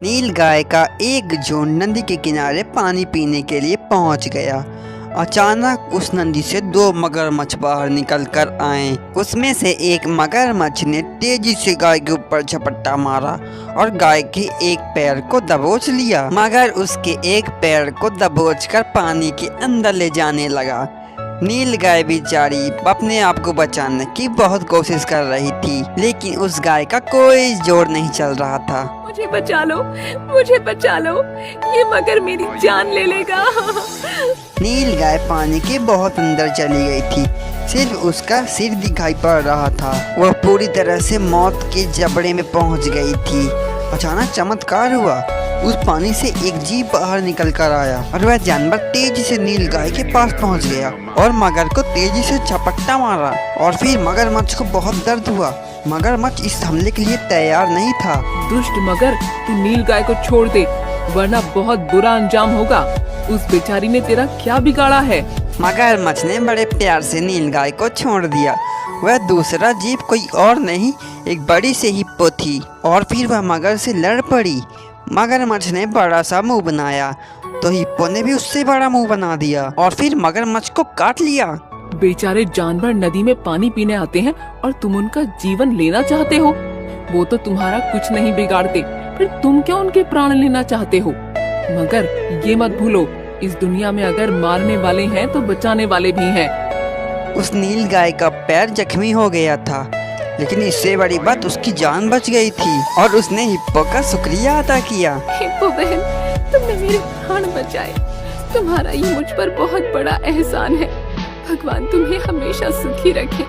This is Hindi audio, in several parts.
नील गाय का एक झुंड नदी के किनारे पानी पीने के लिए पहुंच गया। अचानक उस नदी से दो मगरमच्छ बाहर निकल कर आए। उसमें से एक मगरमच्छ ने तेजी से गाय के ऊपर झपट्टा मारा और गाय के एक पैर को दबोच लिया, मगर उसके एक पैर को दबोचकर पानी के अंदर ले जाने लगा। नील गाय बेचारी अपने आप को बचाने की बहुत कोशिश कर रही थी, लेकिन उस गाय का कोई जोर नहीं चल रहा था। मुझे बचा लो, ये मगर मेरी जान ले लेगा। नील गाय पानी के बहुत अंदर चली गई थी, सिर्फ उसका सिर दिखाई पड़ रहा था। वह पूरी तरह से मौत के जबड़े में पहुंच गई थी। अचानक चमत्कार हुआ, उस पानी से एक जीव बाहर निकल कर आया और वह जानवर तेजी से नील गाय के पास पहुंच गया और मगर को तेजी से झपट्टा मारा। और फिर मगरमच्छ को बहुत दर्द हुआ। मगरमच्छ इस हमले के लिए तैयार नहीं था। दुष्ट मगर, तू नील गाय को छोड़ दे, वरना बहुत बुरा अंजाम होगा। उस बेचारी ने तेरा क्या बिगाड़ा है? मगरमच्छ ने बड़े प्यार से नील गाय को छोड़ दिया। वह दूसरा जीव कोई और नहीं, एक बड़ी सी हिप्पो थी और फिर वह मगर से लड़ पड़ी। मगरमच्छ ने बड़ा सा मुंह बनाया तो हिप्पो ने भी उससे बड़ा मुंह बना दिया और फिर मगरमच्छ को काट लिया। बेचारे जानवर नदी में पानी पीने आते हैं और तुम उनका जीवन लेना चाहते हो। वो तो तुम्हारा कुछ नहीं बिगाड़ते, फिर तुम क्यों उनके प्राण लेना चाहते हो? मगर ये मत भूलो, इस दुनिया में अगर मारने वाले हैं तो बचाने वाले भी हैं। उस नील गाय का पैर जख्मी हो गया था, लेकिन इससे बड़ी बात उसकी जान बच गई थी और उसने हिप्पो का शुक्रिया अदा किया। हिप्पो बहन, तुमने मेरे प्राण बचाए। तुम्हारा ये मुझ पर बहुत बड़ा एहसान है। भगवान तुम्हें हमेशा सुखी रखे।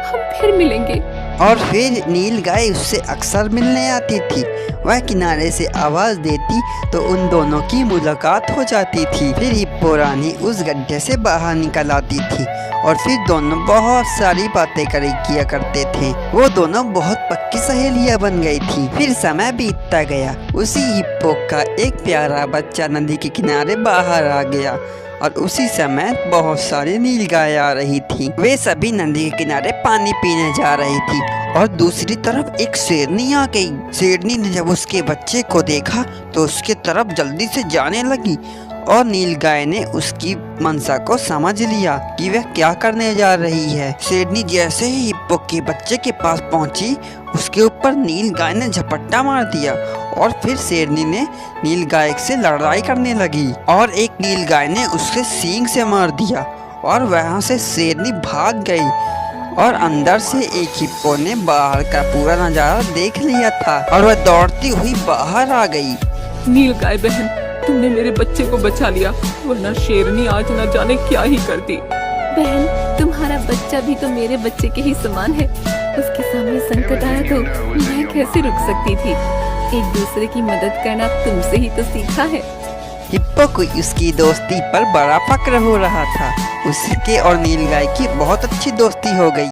हम फिर मिलेंगे। और फिर नील गाय उससे अक्सर मिलने आती थी। वह किनारे से आवाज देती तो उन दोनों की मुलाकात हो जाती थी। फिर हिप्पो रानी उस गड्ढे से बाहर निकल आती थी और फिर दोनों बहुत सारी बातें किया करते थे। वो दोनों बहुत पक्की सहेलियां बन गई थी। फिर समय बीतता गया। उसी हिप्पो का एक प्यारा बच्चा नदी के किनारे बाहर आ गया और उसी समय बहुत सारी नील गाय आ रही थी। वे सभी नदी के किनारे पानी पीने जा रही थी और दूसरी तरफ एक शेरनी आ गई। शेरनी ने जब उसके बच्चे को देखा तो उसके तरफ जल्दी से जाने लगी और नील गाय ने उसकी मनसा को समझ लिया कि वह क्या करने जा रही है। शेरनी जैसे ही हिप्पो के बच्चे के पास पहुंची, उसके ऊपर नील गाय ने झपट्टा मार दिया और फिर शेरनी ने नील गाय से लड़ाई करने लगी और एक नील गाय ने उसके सींग से मार दिया और वहां से शेरनी भाग गई और अंदर से एक हिप्पो ने बाहर का पूरा नजारा देख लिया था और वह दौड़ती हुई बाहर आ गई। नील गाय बहन, तुमने मेरे बच्चे को बचा लिया, वरना शेरनी आज न जाने क्या ही करती। बहन, तुम्हारा बच्चा भी तो मेरे बच्चे के ही समान है। उसके सामने संकट आया तो मैं कैसे रुक सकती थी? एक दूसरे की मदद करना तुमसे ही तो सीखा है। हिप्पो को उसकी दोस्ती पर बड़ा फक्र हो रहा था। उसके और नील गाय की बहुत अच्छी दोस्ती हो गई।